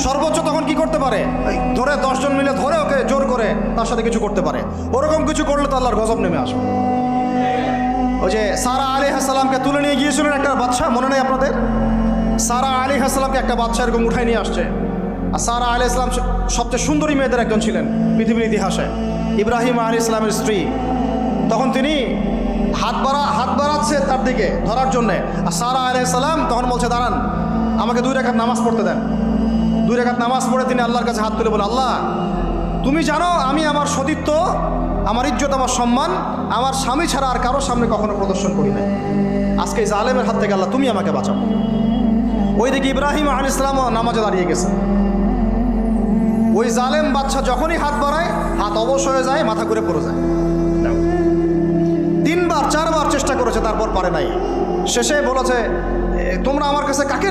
সর্বোচ্চ তখন কি করতে পারে, ধরে 10 জন মিলে ধরে ওকে জোর করে তার সাথে কিছু করতে পারে। ওরকম কিছু করলে তো আল্লাহর গজব নেমে আসবে। ওই যে সারা আলাইহিস সালামকে তুলে নিয়ে গিয়েছিলেন একটা বাদশা, মনে নেই আপনাদের? সারা আলাইহিস সালামকে একটা বাদশা এরকম উঠাই নিয়ে আসছে। আর সারা আলাইহিস সালাম সবচেয়ে সুন্দরী মেয়েদের একজন ছিলেন পৃথিবীর ইতিহাসে, ইব্রাহিম আলাইহিস সালামের স্ত্রী। তখন তিনি হাত বাড়াচ্ছে তার দিকে ধরার জন্যে। আর সারা আলাইহিস সালাম তখন বলছে, দাঁড়ান, আমাকে 2 রাকাত নামাজ পড়তে দেন। 2 রাকাত নামাজ পড়ে তিনি আল্লাহর কাছে হাত তুলে বলে, আল্লাহ তুমি জানো আমি আমার সতীত্ব, আমার ইজ্জত, আমার সম্মান আমার স্বামী ছাড়া আর কারোর সামনে কখনো প্রদর্শন করি না। আজকে এই জালেমের হাত থেকে আল্লাহ তুমি আমাকে বাঁচাও। ওইদিকে ইব্রাহিম আলাইহিস সালামও নামাজে দাঁড়িয়ে গেছে। ওই জালেম বাদশা যখনই হাত বাড়ায় হাত অবশ হয়ে যায়, মাথা ঘুরে পড়ে যায়। 3 বার 4 বার চেষ্টা করেছে, তারপর পারে নাই। শেষে বলেছে, তোমরা আমার কাছে কাকে